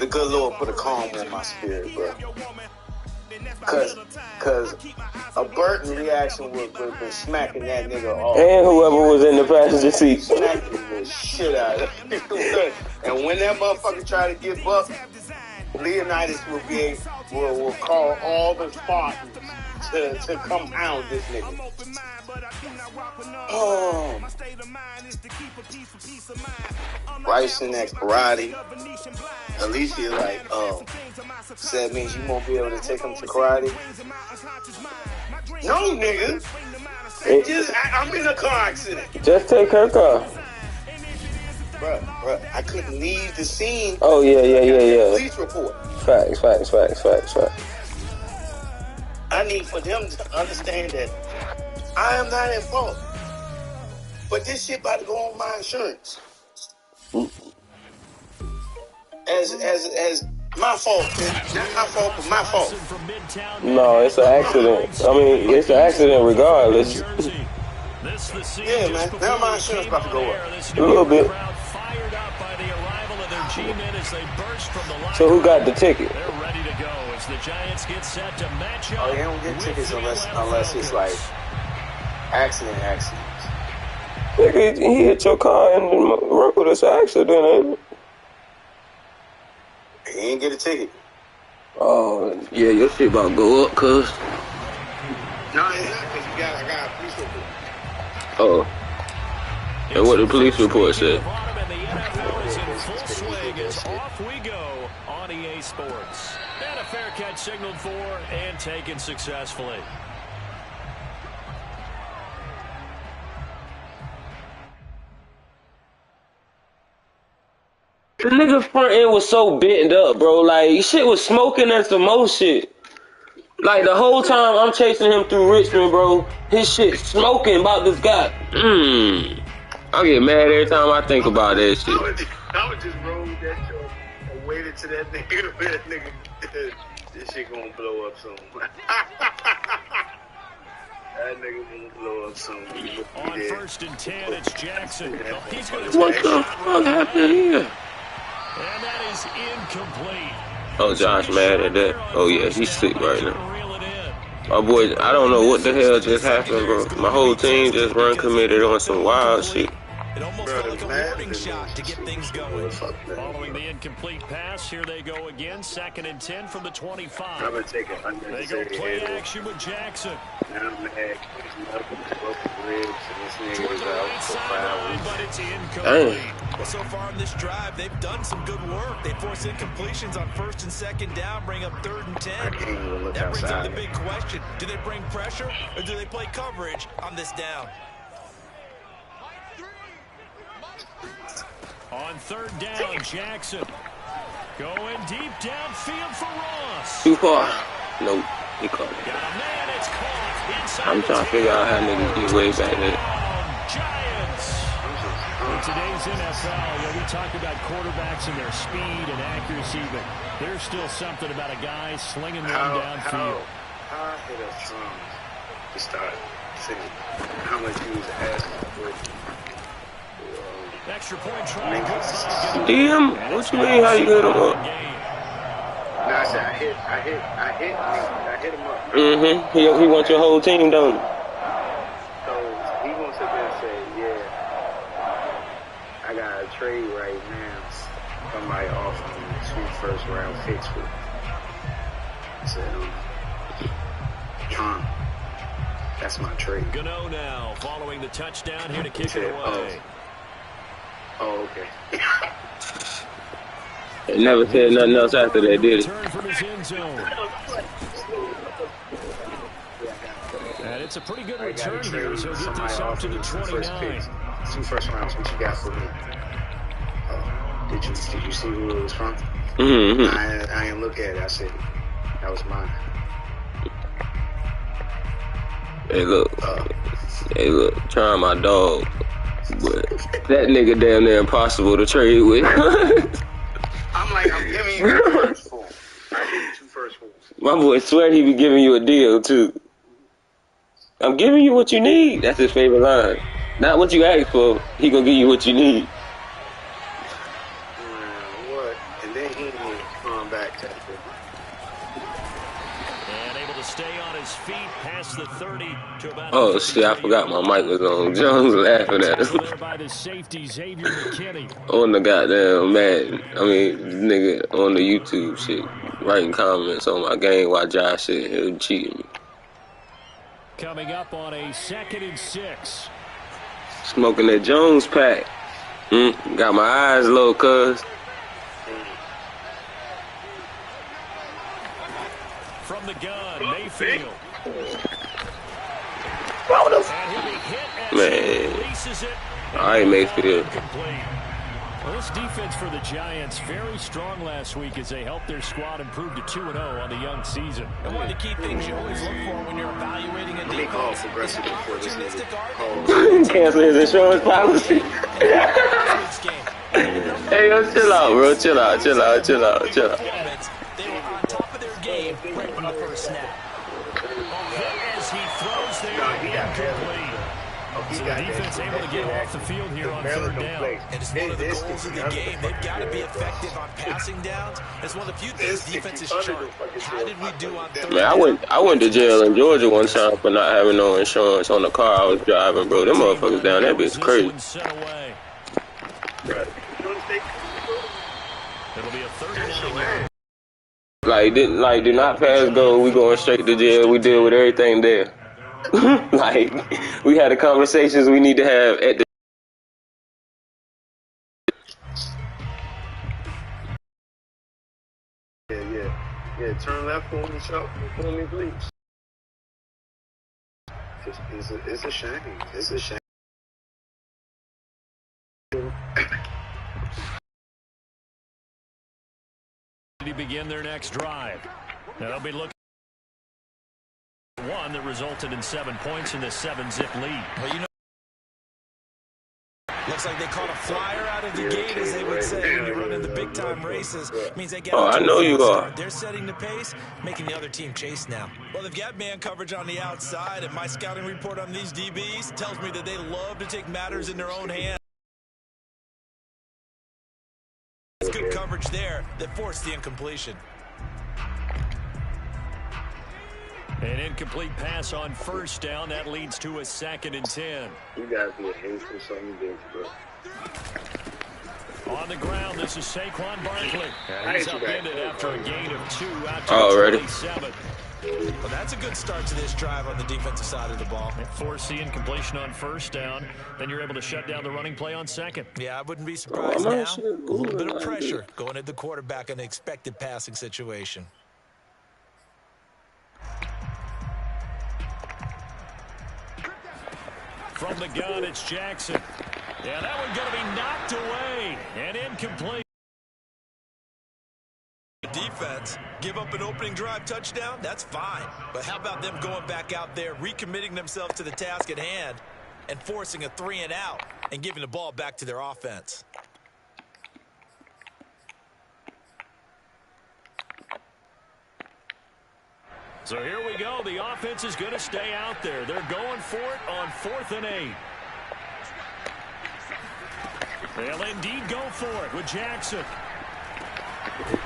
the good Lord put a calm on my spirit, bro. Cause a Burton reaction would be smacking that nigga off. And whoever was in the passenger seat. Smacking the shit out of him. And when that motherfucker try to get bucked, Leonidas will call all the Spartans to come hound this nigga. Oh. Bryson at karate. Alicia like, oh, so that means you won't be able to take him to karate? No, nigga. I'm in a car accident. Just take her car. Bruh, I couldn't leave the scene. Oh, yeah. Police report. Facts. I need for them to understand that I am not at fault. But this shit about to go on my insurance. As my fault. Not my fault, but my fault. No, it's an accident. I mean, it's an accident regardless. Yeah, man. Now my insurance about to go up. A little bit. So who got the ticket? Oh, they don't get tickets unless it's like accidents. Nigga, he hit your car and the it's an accident, ain't it? He ain't get a ticket. Oh, yeah, your shit about to go up, cuz. No, it's not, because I got a police report. Oh. And what the police report said? Off we go on EA Sports. And a fair catch signaled for and taken successfully. The nigga front end was so bent up, bro. Like, shit was smoking and some more shit. Like, the whole time I'm chasing him through Richmond, bro, his shit smoking about this guy. I get mad every time I think about that shit. I would just roll that joint and waited to that nigga. This shit gonna blow up soon. That nigga gonna blow up soon. On 1st and 10, it's Jackson. He's gonna What the fuck happened here? And that is incomplete. Oh, Josh mad at that. Oh, yeah, he's sick right now. My boy, I don't know what the hell just happened, bro. My whole team just run committed on some wild shit. It almost felt like a warning shot to get things going. Following the incomplete pass, here they go again. 2nd and 10 from the 25. I'm gonna take it. They go play action with Jackson. Now I'm mad. He's up with broken ribs, and this nigga is out for 5 weeks. But it's incomplete. Well, so far on this drive, they've done some good work. They force incompletions on 1st and 2nd down, bring up 3rd and 10. I can't even look That brings up outside. the big question. Do they bring pressure, or do they play coverage on this down? On 3rd down, Jackson going deep downfield for Ross. Too far. Nope, he caught it. Got a man, it's caught inside. I'm trying to figure out how niggas get way back there. Giants. In today's NFL, we talk about quarterbacks and their speed and accuracy, but there's still something about a guy slinging one downfield. How hit a song to start singing? How much he was asking for? Extra point try. Damn, what you mean how you hit him up? No, I said I hit him up. He wants your whole team, don't he? So he gonna sit there and say, yeah, I got a trade right now. Somebody offered me 2 first-round picks for. I said, John, that's my trade. Gano now following the touchdown here to kick it away. Oh, okay. They never said nothing else after that, did it? Turn from his end zone. And it's a pretty good return here, so he'll get this up to the 29. 2 first rounds, what you got for me? Did you see who it was from? Mm-hmm. I didn't look at it. I said, that was mine. Hey, look, trying my dog. But that nigga damn near impossible to trade with. I'm giving you 2 first for him. I give you 2 first for him. My boy swear he be giving you a deal, too. I'm giving you what you need. That's his favorite line. Not what you asked for. He gonna give you what you need. What? And then he didn't come back to it. And able to stay on his feet past the 30 to about. Oh shit, I forgot my mic was on. Jones laughing at us. There by the safety, Xavier McKinney. On the goddamn nigga on the YouTube shit, writing comments on my game while Josh sitting here cheating me. Coming up on a 2nd and 6. Smoking that Jones pack. Got my eyes low, cuz. From the gun, Mayfield. And he'll be hit as he releases it. All right, Mayfield. Well, this defense for the Giants very strong last week as they helped their squad improve to 2-0 on the young season. And one of the key things you always look for when you're evaluating a defense. Call progressive before this Cancel his insurance policy. Hey, yo, chill out, bro. Chill out. They were on top of their game right from the first snap. As he throws there, incomplete. So the defense able to get off the field here on 3rd down. And it's one of the goals of the game. They've got to be effective on passing downs. It's one of the few things defenses chart. How did we do on 3rd Man, I went to jail in Georgia one time for not having no insurance on the car I was driving, bro. Them motherfuckers down there bitch crazy. It'll be a 39. Do not pass go. We going straight to jail. We deal with everything there. Like, we had the conversations we need to have at the. Yeah. Turn left for me, please. It's a shame. It's a shame. To begin their next drive. Now they'll be looking at one that resulted in 7 points in this 7-zip lead. Well, you know, looks like they caught a flyer out of the gate, as they would say when you run in the big-time races. It means they get I know you are. They're setting the pace, making the other team chase now. Well, they've got man coverage on the outside, and my scouting report on these DBs tells me that they love to take matters in their own hands. It's good coverage there that forced the incompletion. An incomplete pass on 1st down. That leads to a 2nd and 10. You guys be a hateful something bro. On the ground, this is Saquon Barkley. He's upended after a gain of 2 out to Already. 27. Well, that's a good start to this drive on the defensive side of the ball. Force the incompletion on 1st down. Then you're able to shut down the running play on 2nd. Yeah, I wouldn't be surprised now. A little bit of pressure going at the quarterback in an expected passing situation. From the gun, it's Jackson. Yeah, that one going to be knocked away and incomplete. Defense, give up an opening drive touchdown, that's fine. But how about them going back out there, recommitting themselves to the task at hand, and forcing a 3-and-out and giving the ball back to their offense? So here we go. The offense is going to stay out there. They're going for it on 4th and 8. They'll indeed go for it with Jackson.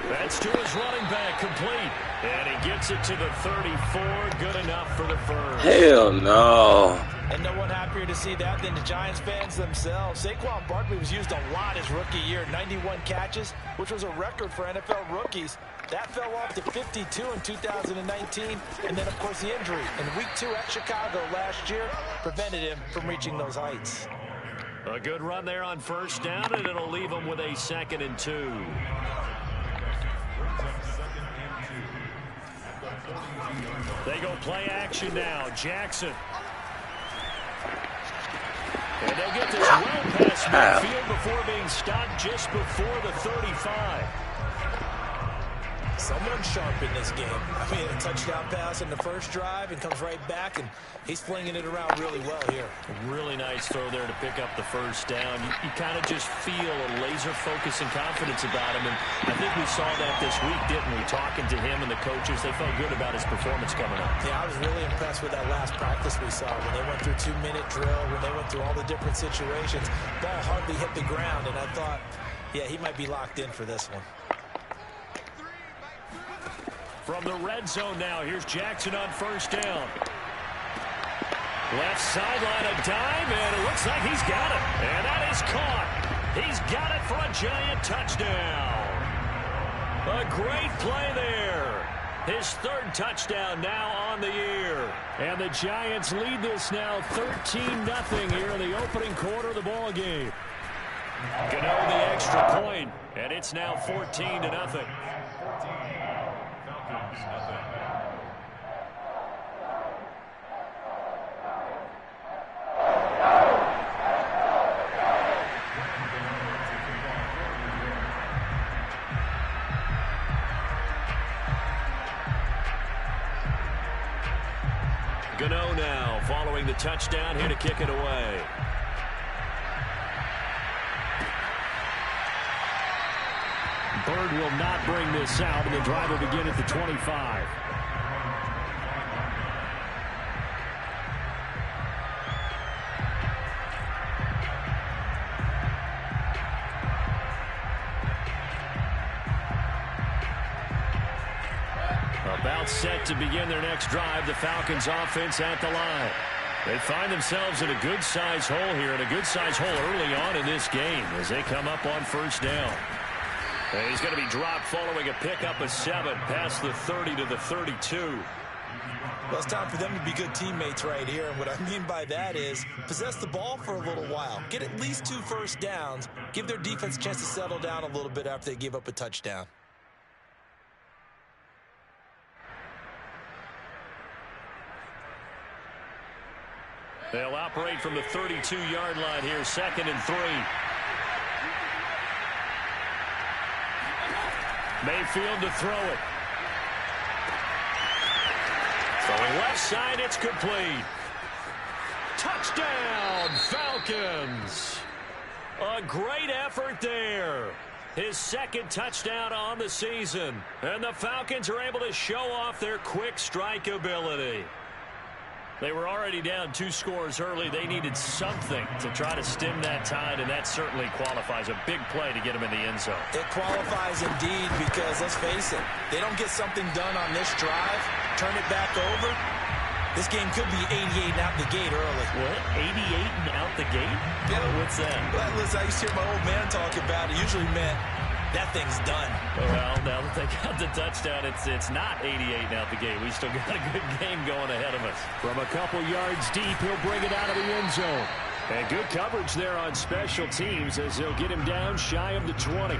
That's to his running back, complete. And he gets it to the 34. Good enough for the first. Hell no. And no one happier to see that than the Giants fans themselves. Saquon Barkley was used a lot his rookie year, 91 catches, which was a record for NFL rookies. That fell off to 52 in 2019. And then, of course, the injury in Week 2 at Chicago last year prevented him from reaching those heights. A good run there on 1st down, and it'll leave him with a 2nd and 2. They go play action now. Jackson. And they'll get this well past midfield before being stopped just before the 35. Someone sharp in this game. I mean, a touchdown pass in the first drive and comes right back, and he's flinging it around really well here. Really nice throw there to pick up the 1st down. You kind of just feel a laser focus and confidence about him, and I think we saw that this week, didn't we? Talking to him and the coaches, they felt good about his performance coming up. Yeah, I was really impressed with that last practice we saw when they went through 2-minute drill, when they went through all the different situations. Ball hardly hit the ground, and I thought, yeah, he might be locked in for this one. From the red zone now, here's Jackson on first down. Left sideline, a dive, and it looks like he's got it. And that is caught. He's got it for a Giant touchdown. A great play there. His third touchdown now on the year. And the Giants lead this now 13-0 here in the opening quarter of the ball game. Gano the extra point, and it's now 14-0. Gano now following the touchdown here to kick it away. Bird will not bring this out, and the drive will begin at the 25. About set to begin their next drive, the Falcons offense at the line. They find themselves in a good-sized hole here, and a good-sized hole early on in this game as they come up on first down. And he's going to be dropped following a pickup of 7 past the 30 to the 32. Well, it's time for them to be good teammates right here, and what I mean by that is possess the ball for a little while. Get at least 2 first downs. Give their defense a chance to settle down a little bit after they give up a touchdown. They'll operate from the 32-yard line here, 2nd and 3. Mayfield to throw it. Throwing left side, it's complete. Touchdown, Falcons. A great effort there. His 2nd touchdown on the season. And the Falcons are able to show off their quick strike ability. They were already down 2 scores early. They needed something to try to stem that tide, and that certainly qualifies. A big play to get them in the end zone. It qualifies indeed because, let's face it, they don't get something done on this drive, turn it back over, this game could be 88 and out the gate early. What? 88 and out the gate? Yeah. What's that? Well, listen, I used to hear my old man talk about it. Usually meant that thing's done. Well, now that they got the touchdown, it's not 88 out the gate. We still got a good game going ahead of us. From a couple yards deep, he'll bring it out of the end zone. And good coverage there on special teams as they'll get him down shy of the 20.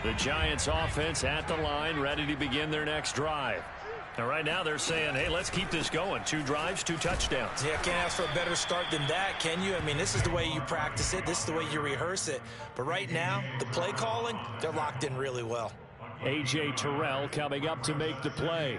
The Giants offense at the line, ready to begin their next drive. Now, right now they're saying, hey, let's keep this going. 2 drives, 2 touchdowns. Yeah, can't ask for a better start than that, can you? I mean, this is the way you practice it. This is the way you rehearse it. But right now, the play calling, they're locked in really well. A.J. Terrell coming up to make the play.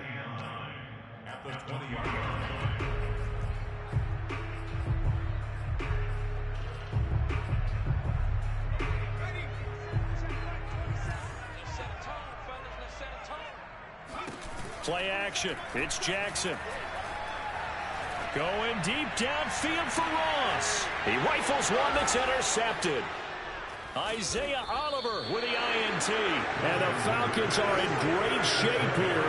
Play action. It's Jackson. Going deep downfield for Ross. He rifles one that's intercepted. Isaiah Oliver with the INT. And the Falcons are in great shape here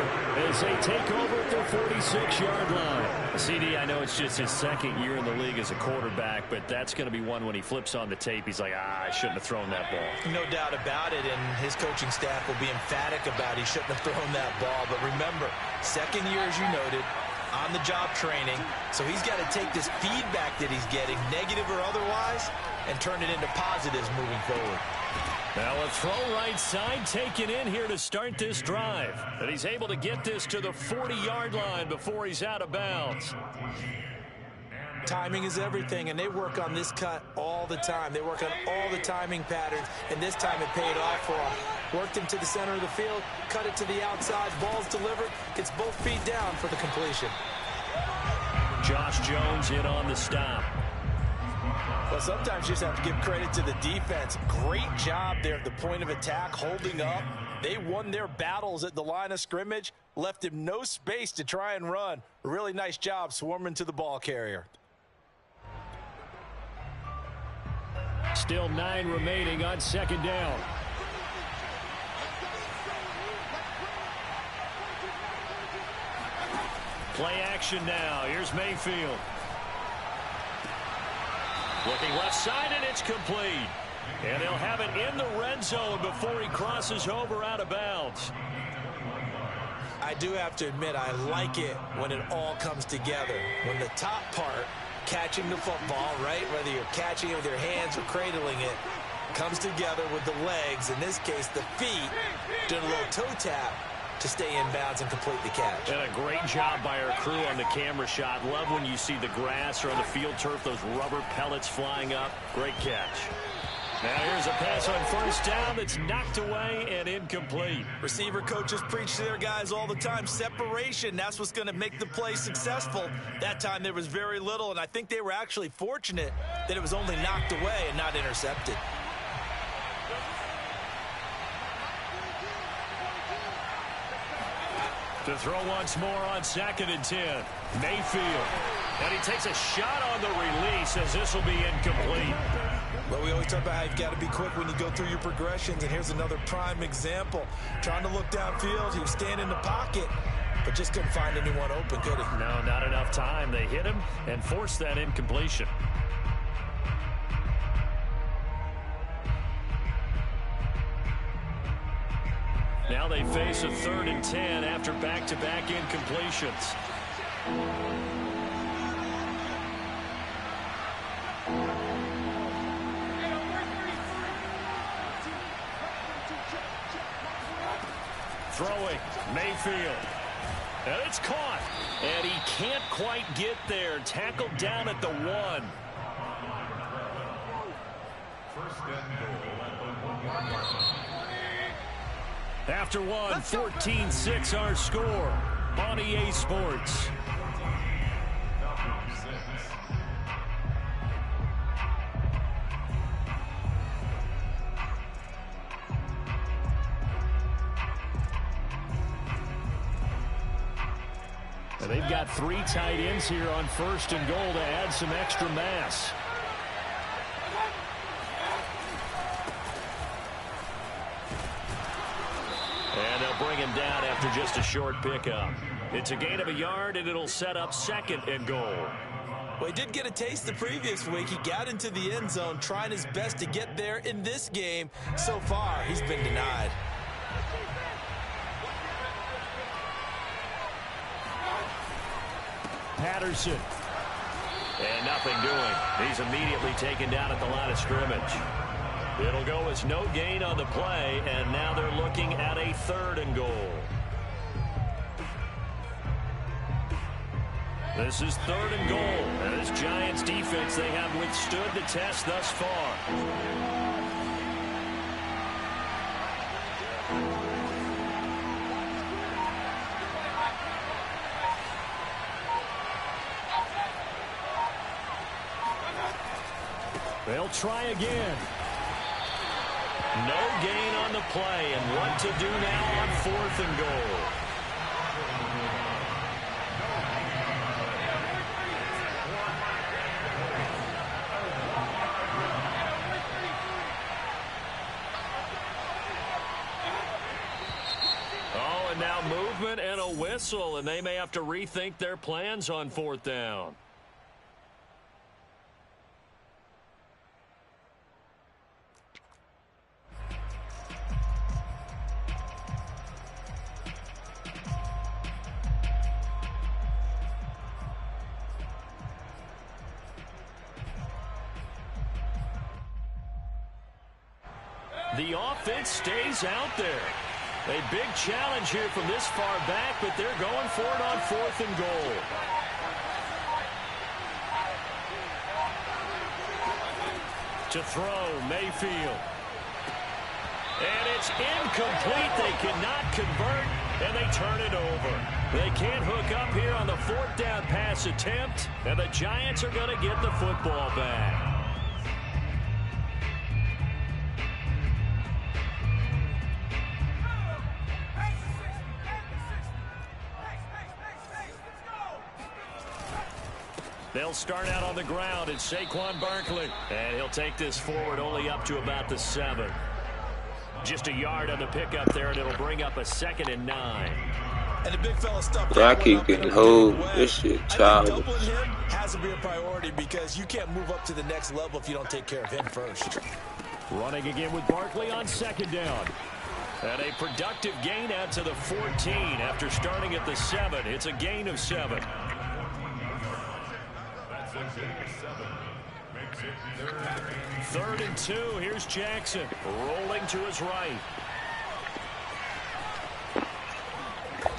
as they take over at their 46-yard line. CD, I know it's just his 2nd year in the league as a quarterback, but that's going to be one when he flips on the tape. He's like, I shouldn't have thrown that ball. No doubt about it, and his coaching staff will be emphatic about he shouldn't have thrown that ball. But remember, 2nd year, as you noted, on-the-job training. So he's got to take this feedback that he's getting, negative or otherwise, and turn it into positives moving forward. Now a throw right side taken in here to start this drive. And he's able to get this to the 40-yard line before he's out of bounds. Timing is everything, and they work on this cut all the time. They work on all the timing patterns, and this time it paid off for him. Worked him to the center of the field, cut it to the outside, ball's delivered, gets both feet down for the completion. Josh Jones in on the stop. Well, sometimes you just have to give credit to the defense. Great job there at the point of attack, holding up. They won their battles at the line of scrimmage, left him no space to try and run. A really nice job swarming to the ball carrier. Still 9 remaining on second down. Play action now. Here's Mayfield. Looking left side, and it's complete. And they'll have it in the red zone before he crosses over out of bounds. I do have to admit, I like it when it all comes together. When the top part, catching the football, right, whether you're catching it with your hands or cradling it, comes together with the legs, in this case the feet, doing a little toe tap to stay in bounds and complete the catch. And a great job by our crew on the camera shot. Love when you see the grass or on the field turf, those rubber pellets flying up. Great catch. Now here's a pass on first down that's knocked away and incomplete. Receiver coaches preach to their guys all the time. Separation, that's what's going to make the play successful. That time there was very little, and I think they were actually fortunate that it was only knocked away and not intercepted. To throw once more on 2nd and 10. Mayfield. And he takes a shot on the release as this will be incomplete. Well, we always talk about how you've got to be quick when you go through your progressions, and here's another prime example. Trying to look downfield, he was standing in the pocket, but just couldn't find anyone open, could he? No, not enough time. They hit him and forced that incompletion. Now they face a 3rd and 10 after back-to-back incompletions. Throwing, Mayfield. And it's caught. And he can't quite get there. Tackled down at the 1. After one, 14-6 our score on EA Sports. And they've got 3 tight ends here on 1st and goal to add some extra mass. And they'll bring him down after just a short pickup. It's a gain of a yard, and it'll set up 2nd and goal. Well, he did get a taste the previous week. He got into the end zone, trying his best to get there in this game. So far, he's been denied. Patterson. And nothing doing. He's immediately taken down at the line of scrimmage. It'll go as no gain on the play, and now they're looking at a 3rd and goal. This is 3rd and goal. And this Giants defense, they have withstood the test thus far. They'll try again. No gain on the play, and what to do now on 4th and goal. Oh, and now movement and a whistle, and they may have to rethink their plans on 4th down. The offense stays out there. A big challenge here from this far back, but they're going for it on 4th and goal. To throw, Mayfield. And it's incomplete. They cannot convert, and they turn it over. They can't hook up here on the 4th down pass attempt, and the Giants are going to get the football back. They'll start out on the ground. It's Saquon Barkley. And he'll take this forward only up to about the 7. Just a yard on the pickup there, and it'll bring up a 2nd and 9. And the big fella stuffed I keep getting hold. This shit childish. Doubling him has to be a priority because you can't move up to the next level if you don't take care of him first. Running again with Barkley on 2nd down. And a productive gain out to the 14 after starting at the 7. It's a gain of 7. 3rd and 2. Here's Jackson rolling to his right.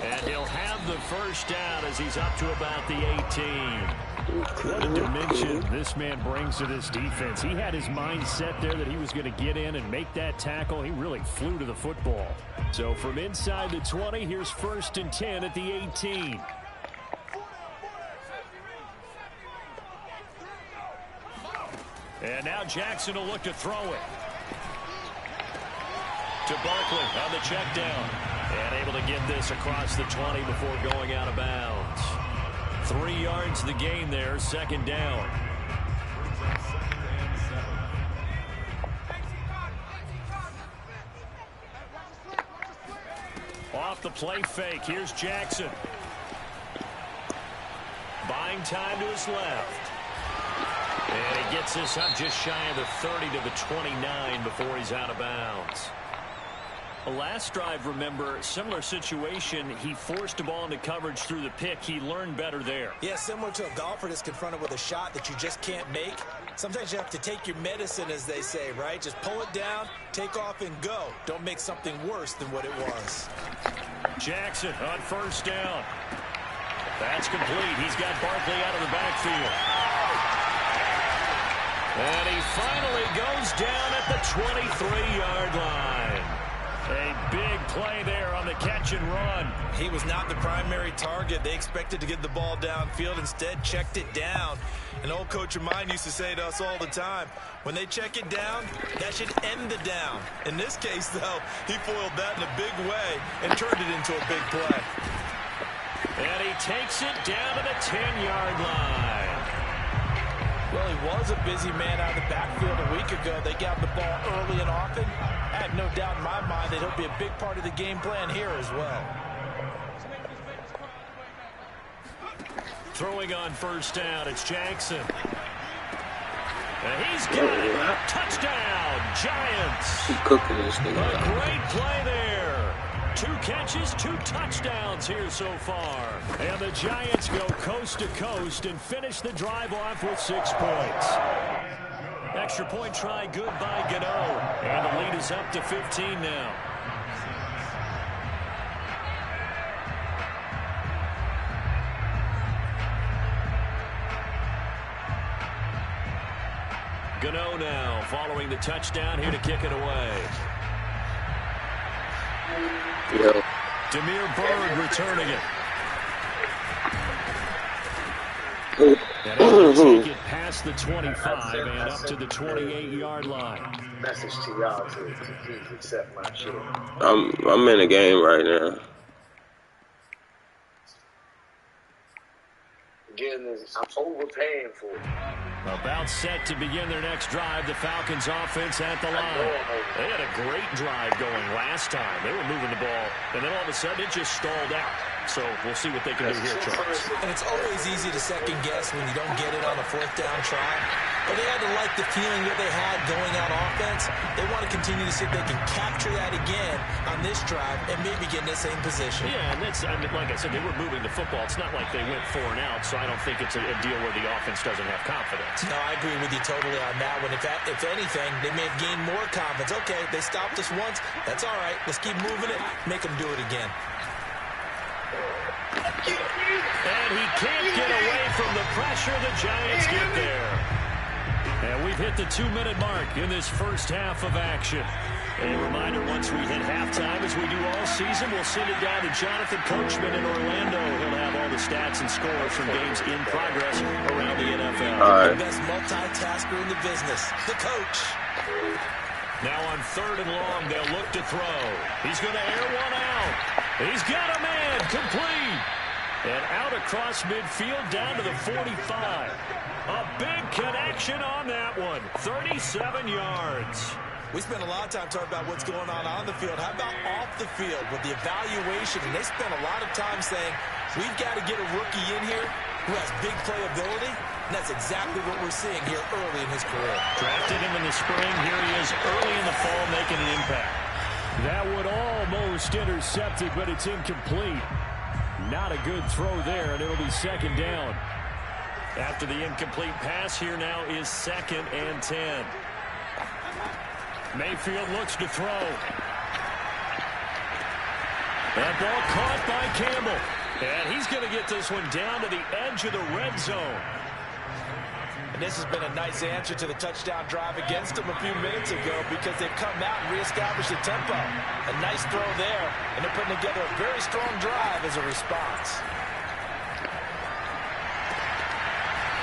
And he'll have the first down as he's up to about the 18. What a dimension this man brings to this defense. He had his mind set there that he was going to get in and make that tackle. He really flew to the football. So from inside the 20, here's 1st and 10 at the 18. And now Jackson will look to throw it. To Barkley on the check down. And able to get this across the 20 before going out of bounds. 3 yards the gain there, 2nd down. Off the play fake, here's Jackson. Buying time to his left. And he gets this up just shy of the 30 to the 29 before he's out of bounds. Last drive, remember, similar situation. He forced a ball into coverage through the pick. He learned better there. Yeah, similar to a golfer that's confronted with a shot that you just can't make. Sometimes you have to take your medicine, as they say, right? Just pull it down, take off, and go. Don't make something worse than what it was. Jackson on 1st down. That's complete. He's got Barkley out of the backfield. And he finally goes down at the 23-yard line. A big play there on the catch and run. He was not the primary target. They expected to get the ball downfield. Instead, checked it down. An old coach of mine used to say to us all the time, when they check it down, that should end the down. In this case, though, he foiled that in a big way and turned it into a big play. And he takes it down to the 10-yard line. Well, he was a busy man out of the backfield a week ago. They got the ball early and often. I have no doubt in my mind that he'll be a big part of the game plan here as well. Throwing on 1st down, it's Jackson. And he's got it. Touchdown, Giants. He's cooking this thing. A great play there. 2 catches, 2 touchdowns here so far. And the Giants go coast to coast and finish the drive off with 6 points. Extra point try good by Gano. And the lead is up to 15 now. Gano now following the touchdown here to kick it away. Yeah. Demir Bird returning it. And able to take it past the 25 and up to the 28-yard line. Message to y'all to please accept my shit. I'm in a game right now. Getting this, I'm overpaying for it. About set to begin their next drive. The Falcons offense at the line. They had a great drive going last time. They were moving the ball, and then all of a sudden it just stalled out. So we'll see what they can do here, Charles. And it's always easy to second guess when you don't get it on a 4th down try. But they had to like the feeling that they had going on offense. They want to continue to see if they can capture that again on this drive and maybe get in the same position. Yeah, and that's, I mean, like I said, they were moving the football. It's not like they went 4 and out, so I don't think it's a deal where the offense doesn't have confidence. No, I agree with you totally on that one. If anything, they may have gained more confidence. Okay, they stopped us once. That's all right. Let's keep moving it. Make them do it again. And he can't get away from the pressure. The Giants get there. And we've hit the 2-minute mark in this first half of action. And reminder, once we hit halftime, as we do all season, we'll send it down to Jonathan Coachman in Orlando. He'll have all the stats and scores from games in progress around the NFL. All right. The best multitasker in the business, the coach. Now on 3rd and long, they'll look to throw. He's going to air one out. He's got a man, complete. And out across midfield, down to the 45. A big connection on that one. 37 yards. We spent a lot of time talking about what's going on the field. How about off the field with the evaluation? And they spent a lot of time saying, we've got to get a rookie in here who has big playability. And that's exactly what we're seeing here early in his career. Drafted him in the spring. Here he is early in the fall making an impact. That would almost intercepted, but it's incomplete. Not a good throw there, and it'll be 2nd down. After the incomplete pass, here now is 2nd and 10. Mayfield looks to throw. That ball caught by Campbell. And he's going to get this one down to the edge of the red zone. And this has been a nice answer to the touchdown drive against them a few minutes ago because they've come out and reestablished the tempo. A nice throw there, and they're putting together a very strong drive as a response.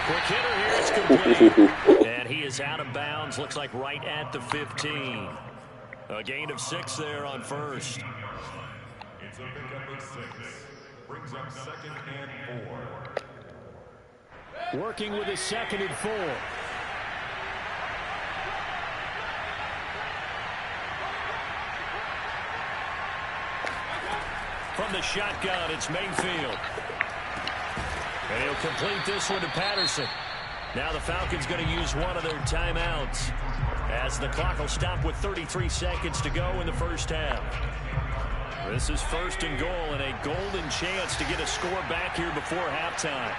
Quick hitter here, it's complete. And he is out of bounds, looks like right at the 15. A gain of 6 there on 1st. It's a pickup of 6. Brings up 2nd and 4. Working with his 2nd and 4. From the shotgun, it's Mayfield. And he'll complete this one to Patterson. Now the Falcons going to use one of their timeouts as the clock will stop with 33 seconds to go in the first half. This is 1st and goal and a golden chance to get a score back here before halftime.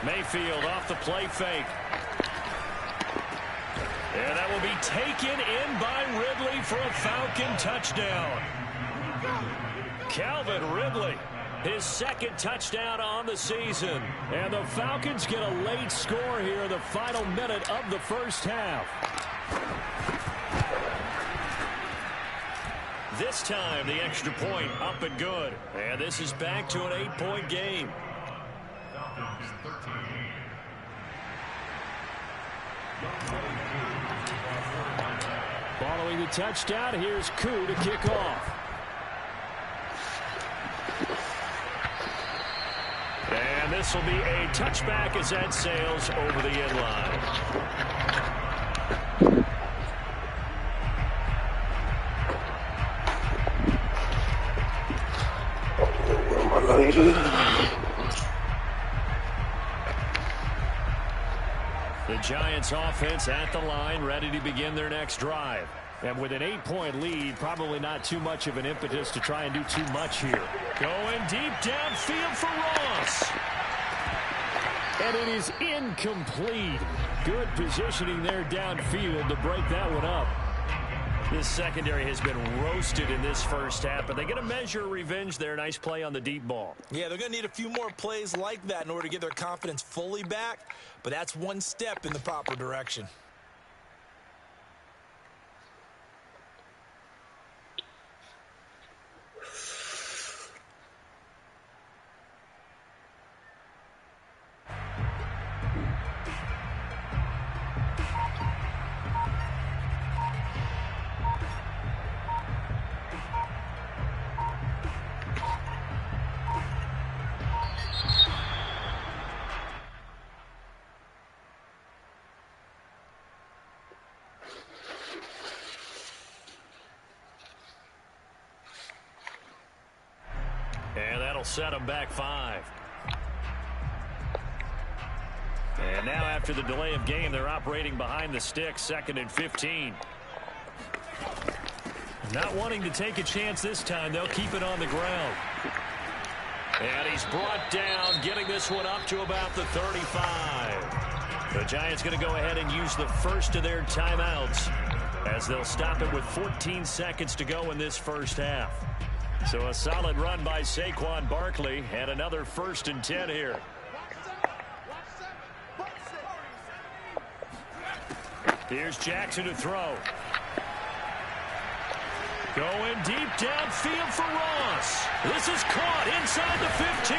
Mayfield off the play fake. And that will be taken in by Ridley for a Falcon touchdown. Calvin Ridley, his 2nd touchdown on the season. And the Falcons get a late score here in the final minute of the first half. This time, the extra point up and good. And this is back to an 8-point game. Following the touchdown, here's Koo to kick off. And this will be a touchback as that sails over the end line. The Giants offense at the line, ready to begin their next drive. And with an 8-point lead, probably not too much of an impetus to try and do too much here. Going deep downfield for Ross. And it is incomplete. Good positioning there downfield to break that one up. This secondary has been roasted in this first half, but they get a measure of revenge there. Nice play on the deep ball. Yeah, they're going to need a few more plays like that in order to get their confidence fully back, but that's one step in the proper direction. And that'll set them back 5. And now after the delay of game, they're operating behind the sticks, 2nd and 15. Not wanting to take a chance this time, they'll keep it on the ground. And he's brought down, getting this one up to about the 35. The Giants going to go ahead and use the first of their timeouts as they'll stop it with 14 seconds to go in this first half. So a solid run by Saquon Barkley and another 1st and 10 here. Here's Jackson to throw. Going deep downfield for Ross. This is caught inside the 15.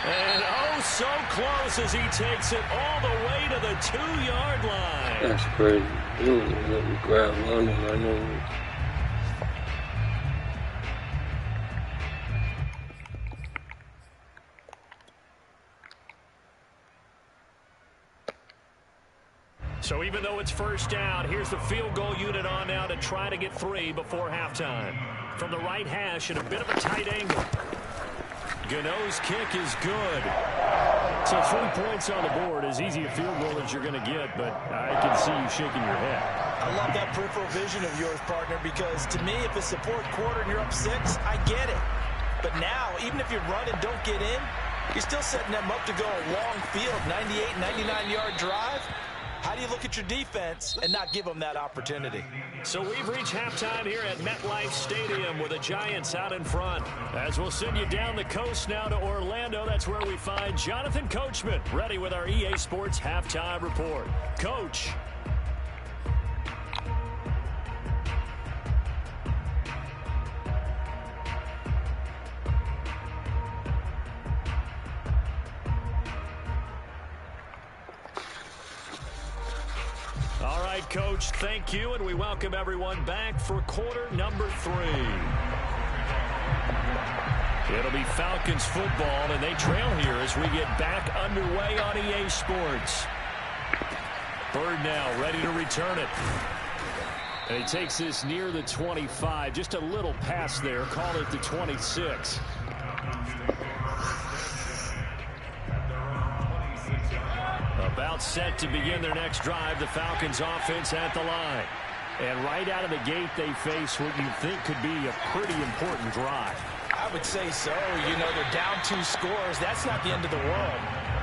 And oh, so close as he takes it all the way to the 2-yard line. That's crazy. He was let me grab one and I know. So even though it's 1st down, here's the field goal unit on now to try to get 3 before halftime. From the right hash at a bit of a tight angle. Gano's kick is good. So 3 points on the board, as easy a field goal as you're going to get, but I can see you shaking your head. I love that peripheral vision of yours, partner, because to me, if it's the 4th quarter and you're up 6, I get it. But now, even if you run and don't get in, you're still setting them up to go a long field, 98, 99-yard drive. How do you look at your defense and not give them that opportunity? So we've reached halftime here at MetLife Stadium with the Giants out in front. As we'll send you down the coast now to Orlando, that's where we find Jonathan Coachman ready with our EA Sports Halftime Report. Coach. All right, Coach, thank you, and we welcome everyone back for quarter number 3. It'll be Falcons football, and they trail here as we get back underway on EA Sports. Bird now ready to return it. And he takes this near the 25, just a little pass there, call it the 26. About set to begin their next drive, the Falcons offense at the line. And right out of the gate, they face what you think could be a pretty important drive. I would say so. You know, they're down 2 scores. That's not the end of the world.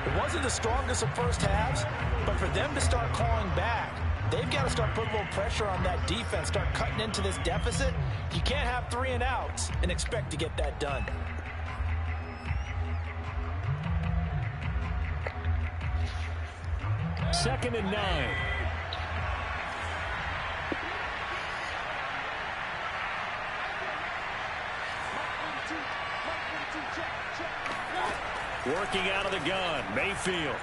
It wasn't the strongest of first halves, but for them to start clawing back, they've got to start putting a little pressure on that defense, start cutting into this deficit. You can't have 3 and outs and expect to get that done. Second and 9. Working out of the gun, Mayfield.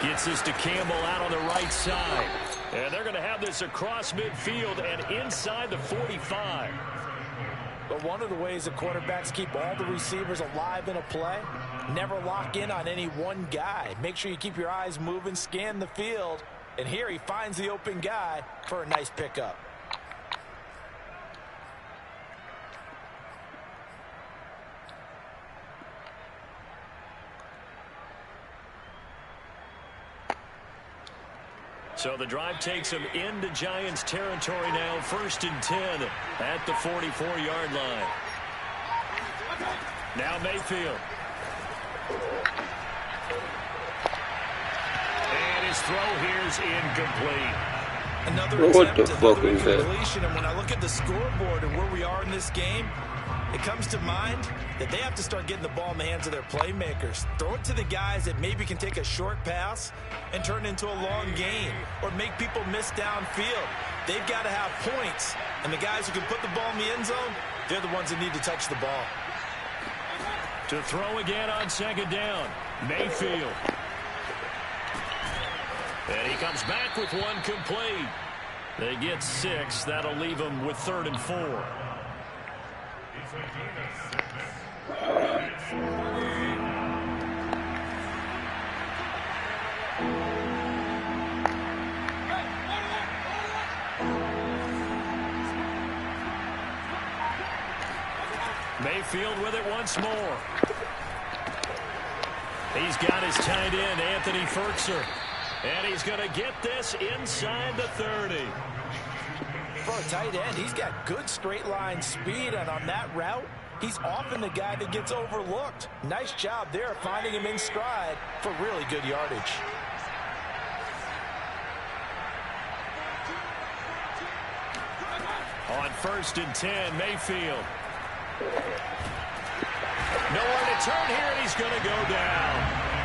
Gets this to Campbell out on the right side. And they're going to have this across midfield and inside the 45. But one of the ways that quarterbacks keep all the receivers alive in a play, never lock in on any one guy. Make sure you keep your eyes moving, scan the field. And here he finds the open guy for a nice pickup. So the drive takes him into Giants territory now. 1st and 10 at the 44-yard line. Now Mayfield. And his throw here's incomplete. Another What attempt, the fuck another is that? incompletion. And when I look at the scoreboard and where we are in this game, it comes to mind that they have to start getting the ball in the hands of their playmakers. Throw it to the guys that maybe can take a short pass and turn it into a long game or make people miss downfield. They've got to have points. And the guys who can put the ball in the end zone, they're the ones that need to touch the ball. To throw again on 2nd down, Mayfield. And he comes back with one complete. They get 6. That'll leave them with 3rd and 4. Mayfield with it once more. He's got his tight end, Anthony Ferkser. And he's going to get this inside the 30. For a tight end, he's got good straight line speed, and on that route, he's often the guy that gets overlooked. Nice job there finding him in stride for really good yardage. On 1st and 10, Mayfield. Nowhere to turn here, and he's going to go down.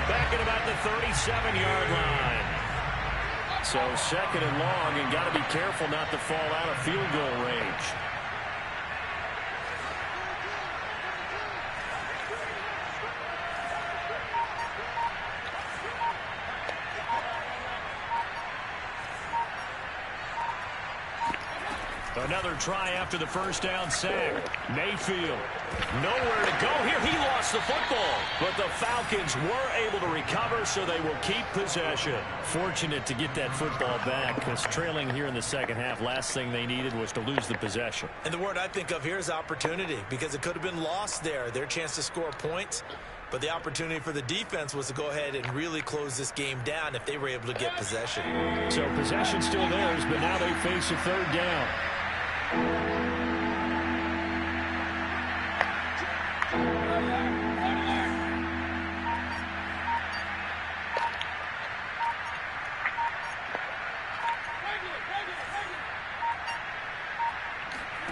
Back at about the 37-yard line. So 2nd and long, and got to be careful not to fall out of field goal range. Another try after the first down sack. Mayfield, nowhere to go here. He lost the football, but the Falcons were able to recover, so they will keep possession. Fortunate to get that football back, because trailing here in the second half, last thing they needed was to lose the possession. And the word I think of here is opportunity, because it could have been lost there. Their chance to score points, but the opportunity for the defense was to go ahead and really close this game down if they were able to get possession. So possession still theirs, but now they face a 3rd down.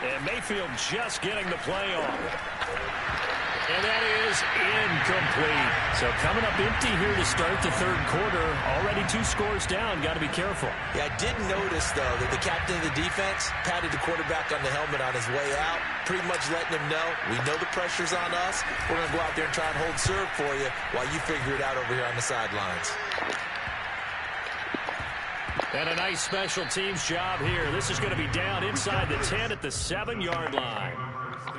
And Mayfield just getting the play off. And that is incomplete. So coming up empty here to start the 3rd quarter. Already 2 scores down. Got to be careful. Yeah, I did notice, though, that the captain of the defense patted the quarterback on the helmet on his way out, pretty much letting him know, we know the pressure's on us. We're going to go out there and try and hold serve for you while you figure it out over here on the sidelines. And a nice special teams job here. This is going to be down inside the 10 at the 7-yard line.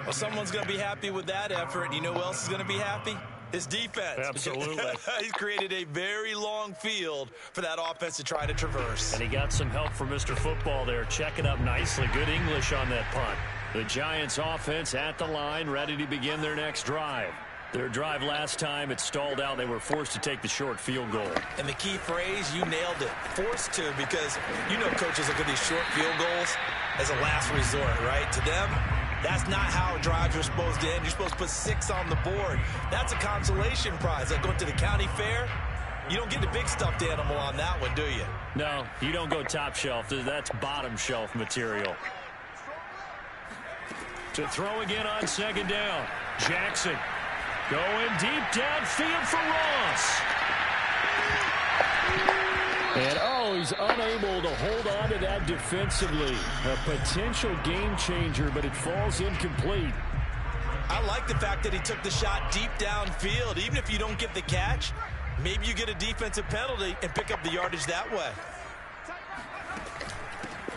Well, someone's going to be happy with that effort. You know who else is going to be happy? His defense. Absolutely. He's created a very long field for that offense to try to traverse. And he got some help from Mr. Football there, checking up nicely. Good English on that punt. The Giants offense at the line, ready to begin their next drive. Their drive last time, it stalled out. They were forced to take the short field goal. And the key phrase, you nailed it. Forced to, because you know coaches look at these short field goals as a last resort, right? To them, that's not how drives are supposed to end. You're supposed to put 6 on the board. That's a consolation prize. Like going to the county fair, you don't get the big stuffed animal on that one, do you? No, you don't go top shelf. That's bottom shelf material. To throw again on 2nd down. Jackson going deep downfield for Ross. And, he's unable to hold on to that defensively. A potential game changer, but it falls incomplete. I like the fact that he took the shot deep downfield. Even if you don't get the catch, maybe you get a defensive penalty and pick up the yardage that way.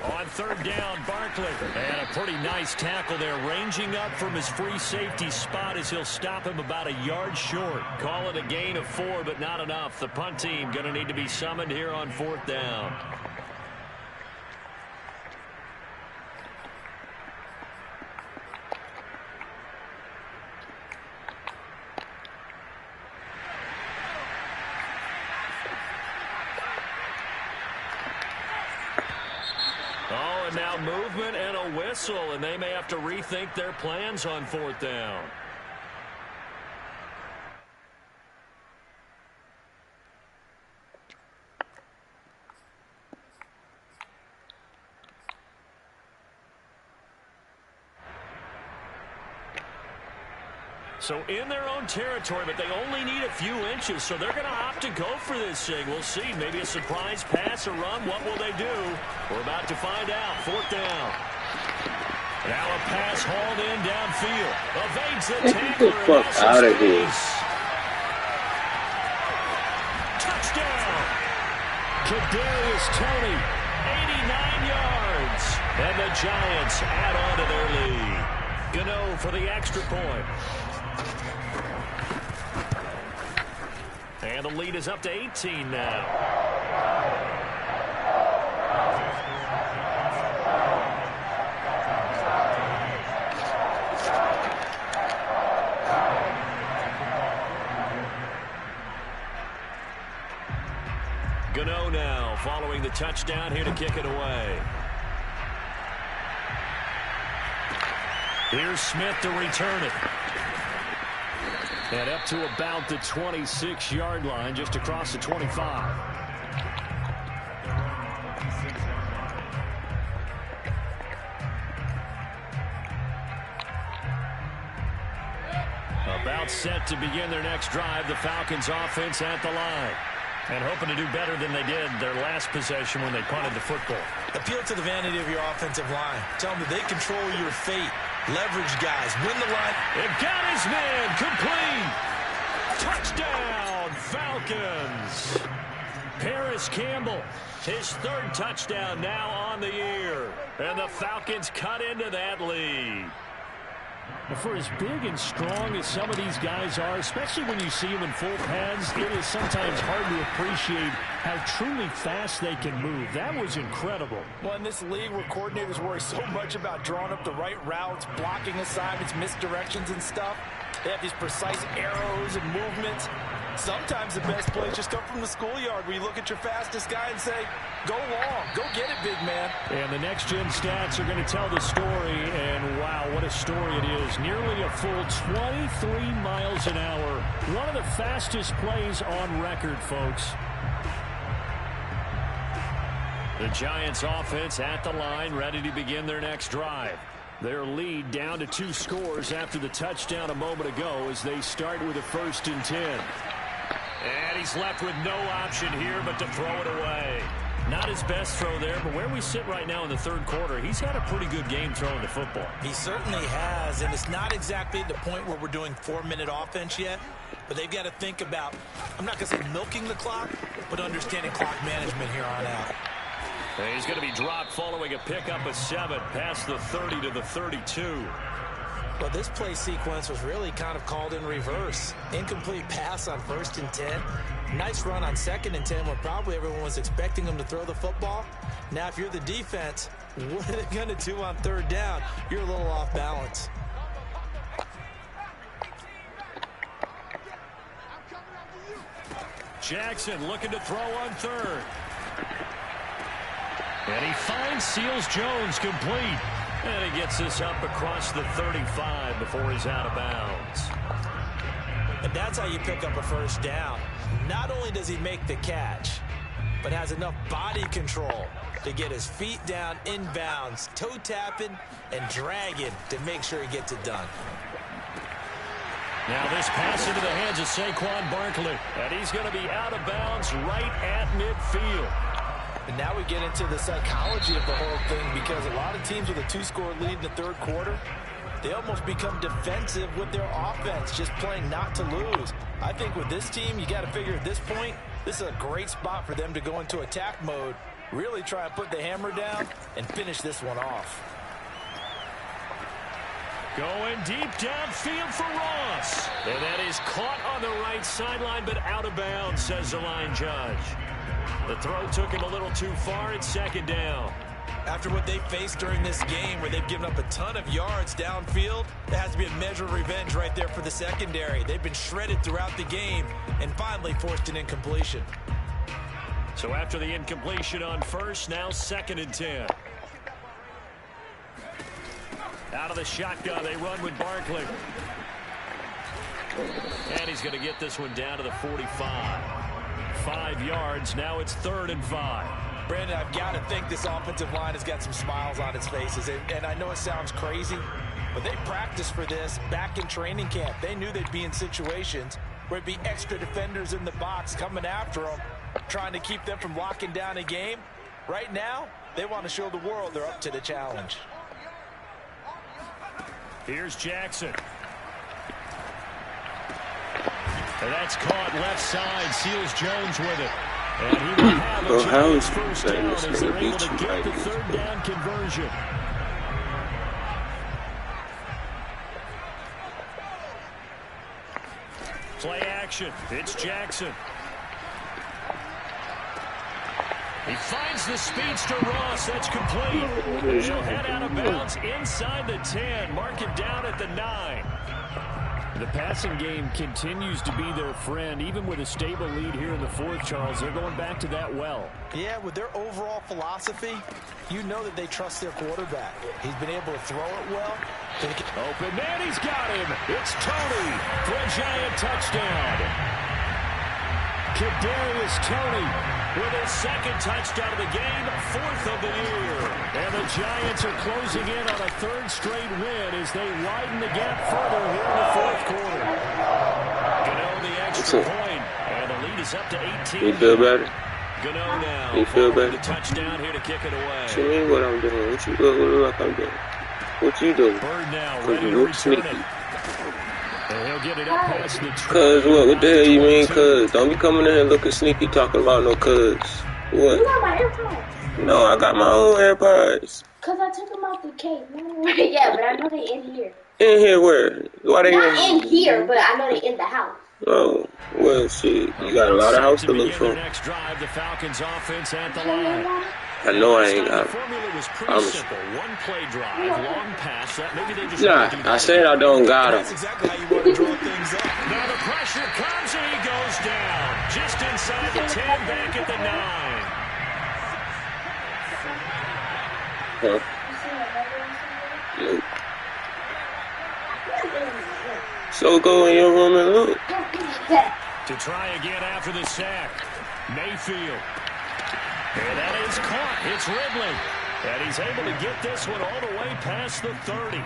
On 3rd down, Barkley. And a pretty nice tackle there, ranging up from his free safety spot as he'll stop him about a yard short. Call it a gain of 4, but not enough. The punt team going to need to be summoned here on 4th down. And now movement and a whistle, and they may have to rethink their plans on 4th down. So in their own territory, but they only need a few inches, so they're going to opt to go for this thing. We'll see. Maybe a surprise pass or run. What will they do? We're about to find out. 4th down. Now a pass hauled in downfield. Evades the tackler. Get the fuck out of here. Touchdown. Kadarius Toney, 89 yards. And the Giants add on to their lead. Gano for the extra point. And the lead is up to 18 now. Gano now following the touchdown here to kick it away. Here's Smith to return it. And up to about the 26-yard line, just across the 25. About set to begin their next drive, the Falcons offense at the line. And hoping to do better than they did their last possession when they punted the football. Appeal to the vanity of your offensive line. Tell them that they control your fate. Leverage guys. Win the line. It got his man. Complete. Touchdown, Falcons. Paris Campbell, his third touchdown now on the year. And the Falcons cut into that lead. For as big and strong as some of these guys are, especially when you see them in full pads, it is sometimes hard to appreciate how truly fast they can move. That was incredible. Well, in this league where coordinators worry so much about drawing up the right routes, blocking assignments, misdirections and stuff, they have these precise arrows and movements. Sometimes the best plays just come from the schoolyard where you look at your fastest guy and say, go long, go get it, big man. And the next-gen stats are going to tell the story, and wow, what a story it is. Nearly a full 23 miles an hour. One of the fastest plays on record, folks. The Giants offense at the line, ready to begin their next drive. Their lead down to 2 scores after the touchdown a moment ago as they start with a 1st and 10. And he's left with no option here but to throw it away. Not his best throw there, but where we sit right now in the third quarter, he's had a pretty good game throwing the football. He certainly has, and it's not exactly at the point where we're doing 4-minute offense yet, but they've got to think about, I'm not going to say milking the clock, but understanding clock management here on out. And he's going to be dropped following a pickup of 7 past the 30 to the 32. Well, this play sequence was really kind of called in reverse. Incomplete pass on 1st and 10. Nice run on 2nd and 10 when probably everyone was expecting him to throw the football. Now, if you're the defense, what are they going to do on 3rd down? You're a little off balance. Jackson looking to throw on 3rd. And he finds Seals-Jones complete. And he gets this up across the 35 before he's out of bounds. And that's how you pick up a 1st down. Not only does he make the catch, but has enough body control to get his feet down inbounds, toe tapping and dragging to make sure he gets it done. Now this pass into the hands of Saquon Barkley. And he's going to be out of bounds right at midfield. And now we get into the psychology of the whole thing, because a lot of teams with a 2-score lead in the 3rd quarter, they almost become defensive with their offense, just playing not to lose. I think with this team, you got to figure at this point, this is a great spot for them to go into attack mode, really try and put the hammer down and finish this one off. Going deep downfield for Ross. And that is caught on the right sideline, but out of bounds, says the line judge. The throw took him a little too far. It's 2nd down. After what they faced during this game where they've given up a ton of yards downfield, there has to be a measure of revenge right there for the secondary. They've been shredded throughout the game and finally forced an incompletion. So after the incompletion on 1st, now 2nd and 10. Out of the shotgun, they run with Barkley. And he's going to get this one down to the 45. 5 yards. Now it's 3rd and 5. Brandon, I've got to think this offensive line has got some smiles on its faces. And I know it sounds crazy, but they practiced for this back in training camp. They knew they'd be in situations where it'd be extra defenders in the box coming after them, trying to keep them from locking down a game. Right now, they want to show the world they're up to the challenge. Here's Jackson. And that's caught left side. Seals-Jones with it. And he will have a Giants 1st down as they're able to get the 3rd down conversion. Play action. It's Jackson. He finds the speedster Ross. That's complete. And he'll head out of bounds inside the 10. Mark it down at the 9. The passing game continues to be their friend, even with a stable lead here in the 4th, Charles. They're going back to that well. Yeah, with their overall philosophy, you know that they trust their quarterback. He's been able to throw it well. Open man, he's got him. It's Toney for a Giant touchdown. Kadarius Toney with his second touchdown of the game, 4th of the year. And the Giants are closing in on a 3rd straight win as they widen the gap further here in the 4th quarter. Gano the extra point, and the lead is up to 18. You feel better? Gano now. You feel better? The touchdown here to kick it away. What you mean what I'm doing? What you look like I'm doing? What you doing? Bird now Cause ready you to look return sneaky. it. And he'll get it up past the Cuz what the hell you mean cuz? Don't be coming in here looking sneaky talking about no cuz. What? You got my AirPods. No, I got my own AirPods. Cause I took them out the case. Yeah, but I know they in here. In here where? Why they Not in here, but I know they in the house. Oh, well shit. You got a lot of house to look for. Next drive, the Falcons offense at the line. I know I ain't got The it. formula was pretty simple. One play drive, long pass. That maybe they just Nah, I said I don't got That's them. exactly how you want to draw things up. Now the pressure comes and he goes down. Just inside the 10, back at the 9. Huh? Nope. So go in your room and look. To try again after the sack. Mayfield. And that is caught. It's Ridley. And he's able to get this one all the way past the 30.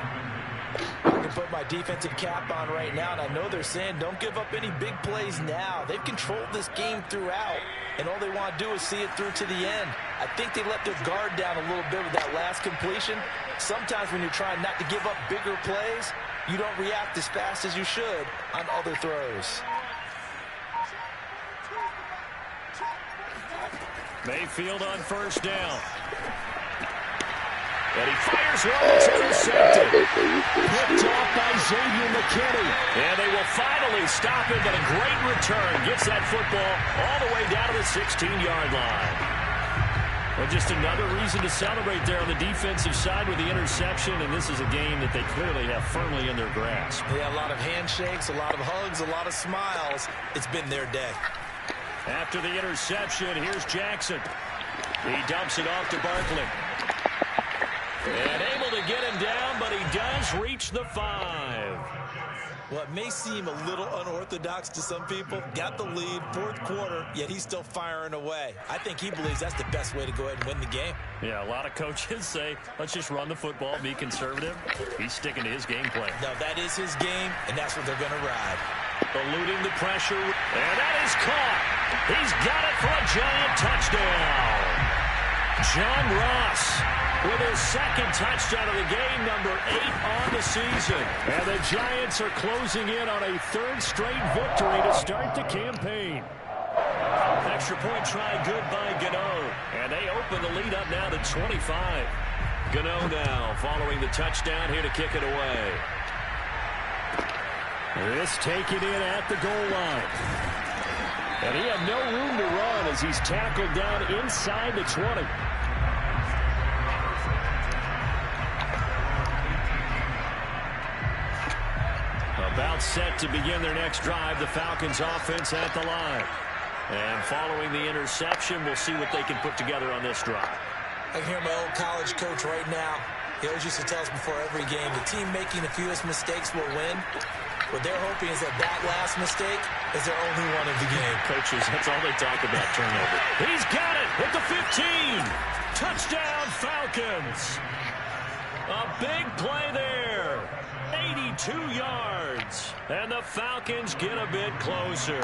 I can put my defensive cap on right now, and I know they're saying don't give up any big plays now. They've controlled this game throughout, and all they want to do is see it through to the end. I think they let their guard down a little bit with that last completion. Sometimes when you're trying not to give up bigger plays, you don't react as fast as you should on other throws. Mayfield on first down. And he fires one that's intercepted. Picked off by Xavier McKinney. And they will finally stop him, but a great return. Gets that football all the way down to the 16-yard line. Well, just another reason to celebrate there on the defensive side with the interception, and this is a game that they clearly have firmly in their grasp. Yeah, a lot of handshakes, a lot of hugs, a lot of smiles. It's been their day. After the interception, here's Jackson. He dumps it off to Barkley. And able to get him down, but he does reach the 5. What may seem a little unorthodox to some people, got the lead, 4th quarter, yet he's still firing away. I think he believes that's the best way to go ahead and win the game. Yeah, a lot of coaches say, let's just run the football, be conservative. He's sticking to his game plan. No, that is his game, and that's what they're going to ride. Eluding the pressure, and that is caught. He's got it for a Giant touchdown. John Ross with his second touchdown of the game, number 8 on the season. And the Giants are closing in on a 3rd straight victory to start the campaign. Extra point try good by Gano. And they open the lead up now to 25. Gano now following the touchdown here to kick it away. This taken in at the goal line. And he had no room to run as he's tackled down inside the 20. About set to begin their next drive, the Falcons offense at the line. And following the interception, we'll see what they can put together on this drive. I can hear my old college coach right now. He always used to tell us before every game, the team making the fewest mistakes will win. What they're hoping is that that last mistake is their only one of the game. Coaches, that's all they talk about, turnover. He's got it at the 15. Touchdown, Falcons. A big play there. 82 yards. And the Falcons get a bit closer.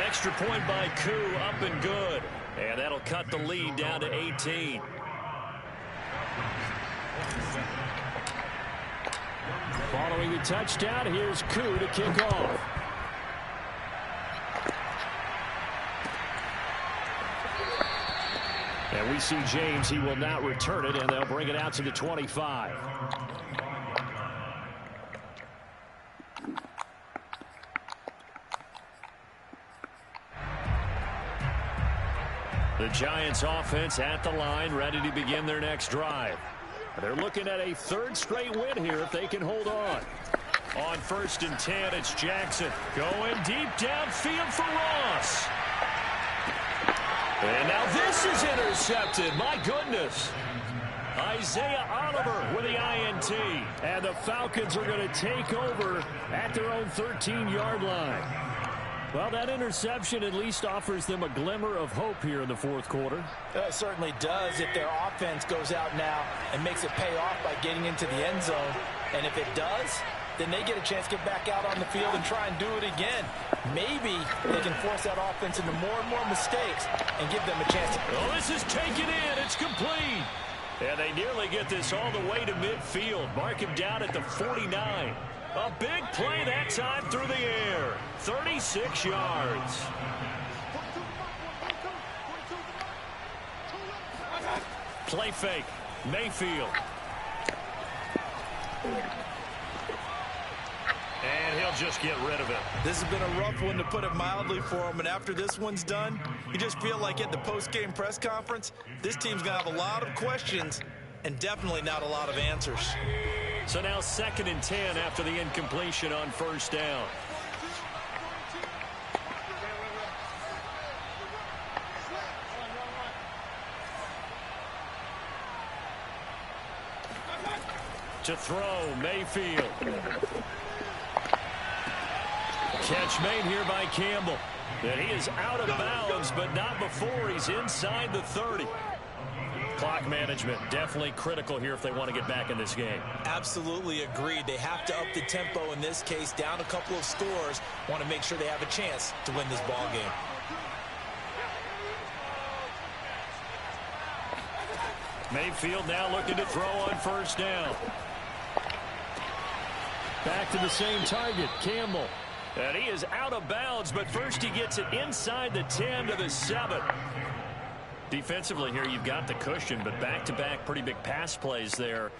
Extra point by Koo, up and good. And that'll cut the lead down to 18. Following the touchdown, here's Koo to kick off. And we see James, he will not return it, and they'll bring it out to the 25. The Giants offense at the line, ready to begin their next drive. They're looking at a 3rd straight win here if they can hold on. On 1st and 10, it's Jackson going deep downfield for Ross. And now this is intercepted. My goodness. Isaiah Oliver with the INT. And the Falcons are going to take over at their own 13-yard line. Well, that interception at least offers them a glimmer of hope here in the fourth quarter. It certainly does if their offense goes out now and makes it pay off by getting into the end zone. And if it does, then they get a chance to get back out on the field and try and do it again. Maybe they can force that offense into more and more mistakes and give them a chance to... Oh, this is taken in. It's complete. And they nearly get this all the way to midfield. Mark him down at the 49. A big play that time through the air. 36 yards. Play fake. Mayfield. And he'll just get rid of it. This has been a rough one, to put it mildly, for him. And after this one's done, you just feel like at the post-game press conference, this team's going to have a lot of questions and definitely not a lot of answers. So now 2nd and 10 after the incompletion on first down. To throw, Mayfield. Catch made here by Campbell. And he is out of bounds, but not before he's inside the 30. Clock management definitely critical here if they want to get back in this game. Absolutely agreed. They have to up the tempo in this case, down a couple of scores. Want to make sure they have a chance to win this ball game. Mayfield now looking to throw on first down. Back to the same target, Campbell. And he is out of bounds, but first he gets it inside the 10 to the 7. Defensively here, you've got the cushion, but back-to-back pretty big pass plays there.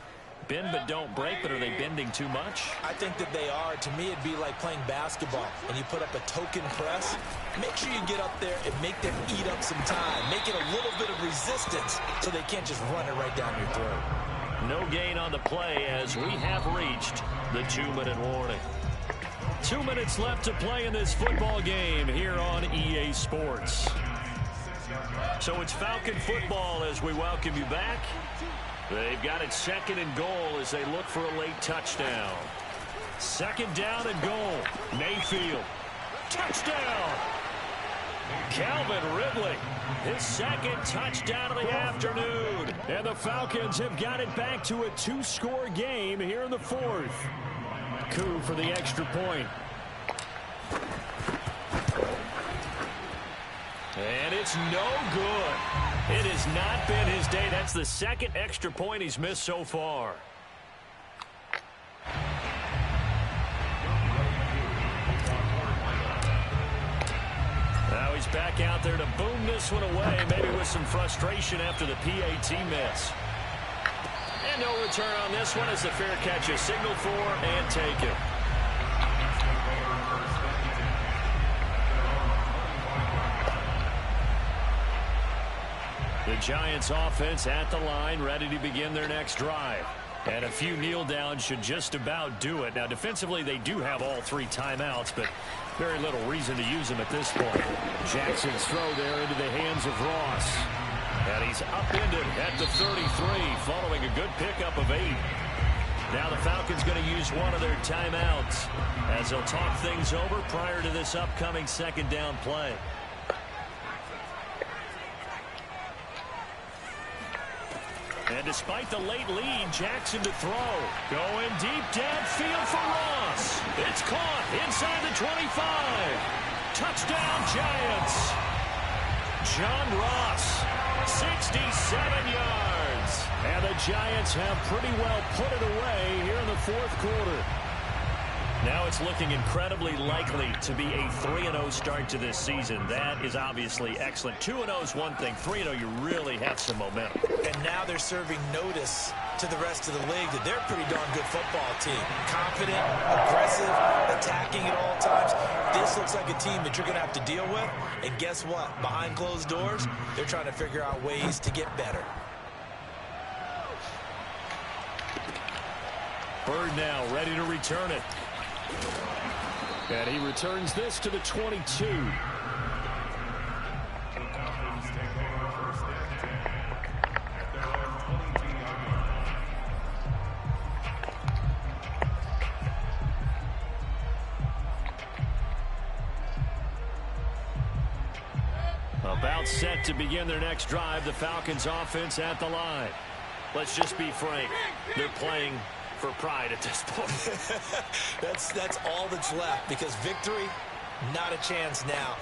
Bend but don't break, but are they bending too much? I think that they are. To me, it'd be like playing basketball, and you put up a token press. Make sure you get up there and make them eat up some time. Make it a little bit of resistance so they can't just run it right down your throat. No gain on the play as we have reached the 2-minute warning. 2 minutes left to play in this football game here on EA Sports. So it's Falcon football as we welcome you back. They've got it 2nd and goal as they look for a late touchdown. 2nd down and goal. Mayfield. Touchdown! Calvin Ridley, his 2nd touchdown of the afternoon. And the Falcons have got it back to a 2-score game here in the 4th. Coup for the extra point. And it's no good. It has not been his day. That's the 2nd extra point he's missed so far. Now he's back out there to boom this one away, maybe with some frustration after the PAT miss. And no return on this one as the fair catch is signaled for and taken. The Giants offense at the line, ready to begin their next drive. And a few kneel downs should just about do it. Now, defensively, they do have all 3 timeouts, but very little reason to use them at this point. Jackson's throw there into the hands of Ross. And he's upended at the 33, following a good pickup of 8. Now the Falcons going to use one of their timeouts as they'll talk things over prior to this upcoming 2nd down play. And despite the late lead, Jackson to throw. Going deep downfield for Ross. It's caught inside the 25. Touchdown, Giants. John Ross, 67 yards. And the Giants have pretty well put it away here in the 4th quarter. Now it's looking incredibly likely to be a 3-0 start to this season. That is obviously excellent. 2-0 is one thing. 3-0, you really have some momentum. And now they're serving notice to the rest of the league that they're a pretty darn good football team. Confident, aggressive, attacking at all times. This looks like a team that you're going to have to deal with. And guess what? Behind closed doors, they're trying to figure out ways to get better. Bird now ready to return it. And he returns this to the 22. About set to begin their next drive, the Falcons offense at the line. Let's just be frank. They're playing for pride at this point. That's all that's left, because victory, not a chance now.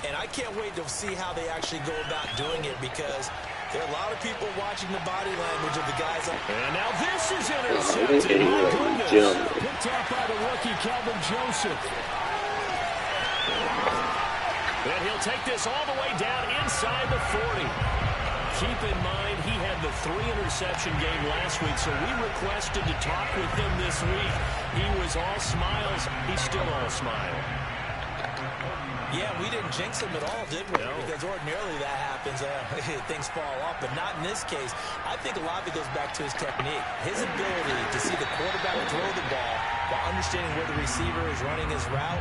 And I can't wait to see how they actually go about doing it, because there are a lot of people watching the body language of the guys up. And now this is intercepted. My goodness. Picked off by the rookie, Kelvin Joseph. And he'll take this all the way down inside the 40. Keep in mind, he had the 3-interception game last week, so we requested to talk with him this week. He was all smiles. He's still all smile. Yeah, we didn't jinx him at all, did we? No. Because ordinarily that happens. Things fall off, but not in this case. I think a lot of it goes back to his technique. His ability to see the quarterback throw the ball while understanding where the receiver is running his route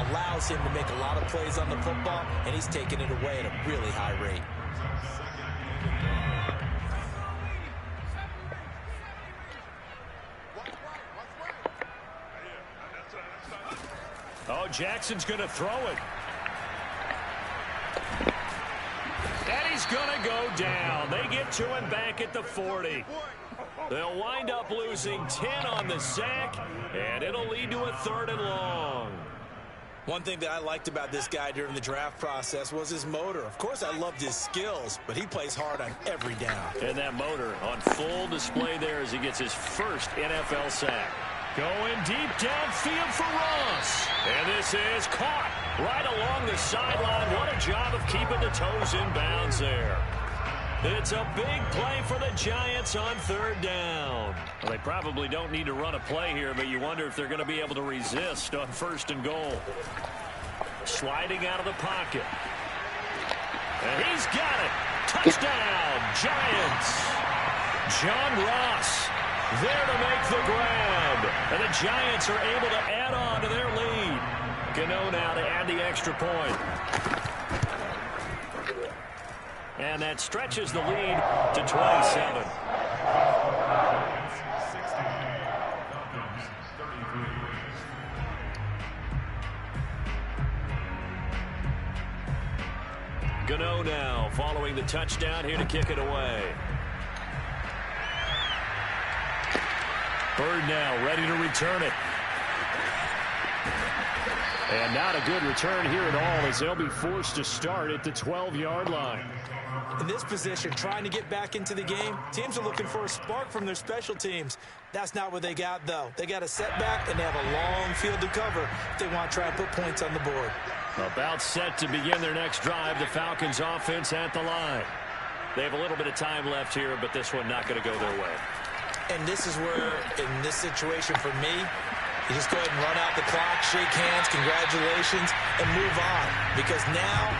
allows him to make a lot of plays on the football, and he's taking it away at a really high rate. Oh, Jackson's going to throw it. And he's going to go down. They get to him back at the 40. They'll wind up losing 10 on the sack, and it'll lead to a 3rd and long. One thing that I liked about this guy during the draft process was his motor. Of course, I loved his skills, but he plays hard on every down. And that motor on full display there as he gets his first NFL sack. Going deep downfield for Ross. And this is caught right along the sideline. What a job of keeping the toes in bounds there. It's a big play for the Giants on 3rd down. Well, they probably don't need to run a play here, but you wonder if they're going to be able to resist on 1st and goal. Sliding out of the pocket. And he's got it. Touchdown, Giants. John Ross there to make the grab. And the Giants are able to add on to their lead. Gano now to add the extra point. And that stretches the lead to 27. Gano now following the touchdown here to kick it away. Bird now ready to return it. And not a good return here at all, as they'll be forced to start at the 12-yard line. In this position, trying to get back into the game, teams are looking for a spark from their special teams. That's not what they got, though. They got a setback, and they have a long field to cover if they want to try and put points on the board. About set to begin their next drive, the Falcons offense at the line. They have a little bit of time left here, but this one not going to go their way. And this is where, in this situation for me, you just go ahead and run out the clock, shake hands, congratulations, and move on. Because now,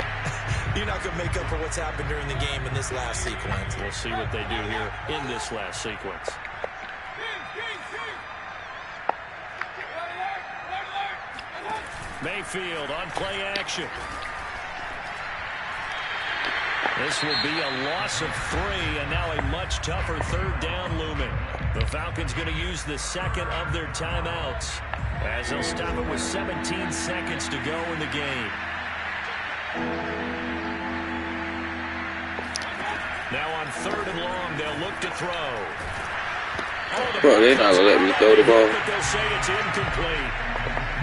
you're not going to make up for what's happened during the game in this last sequence. We'll see what they do here in this last sequence. Mayfield on play action. This will be a loss of 3, and now a much tougher 3rd down looming. The Falcons going to use the 2nd of their timeouts, as they'll stop it with 17 seconds to go in the game. Now on 3rd and long, they'll look to throw. Bro, they're not going to let me throw the ball. But they'll say it's incomplete.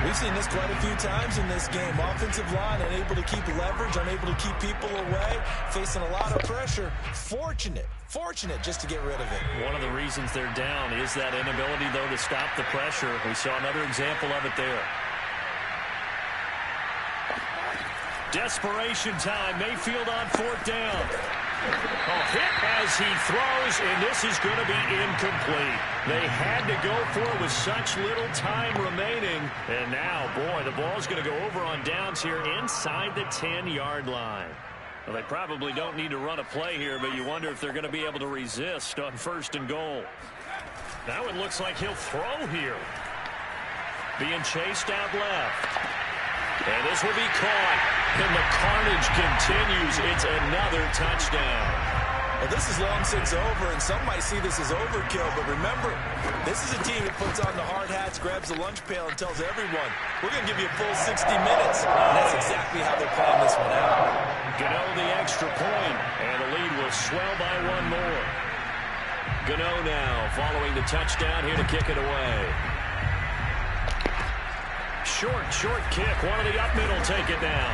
We've seen this quite a few times in this game. Offensive line unable to keep leverage, unable to keep people away, facing a lot of pressure. Fortunate just to get rid of it. One of the reasons they're down is that inability, though, to stop the pressure. We saw another example of it there. Desperation time. Mayfield on 4th down. A hit as he throws, and this is going to be incomplete. They had to go for it with such little time remaining. And now, boy, the ball's going to go over on downs here inside the 10-yard line. Well, they probably don't need to run a play here, but you wonder if they're going to be able to resist on 1st and goal. Now it looks like he'll throw here. Being chased out left. And this will be caught. And the carnage continues. It's another touchdown. Well, this is long since over, and some might see this as overkill, but remember, this is a team that puts on the hard hats, grabs the lunch pail, and tells everyone, we're going to give you a full 60 minutes. And that's exactly how they're playing this one out. Gano the extra point, and the lead will swell by one more. Gano now following the touchdown here to kick it away. Short kick. One of the up middle take it now.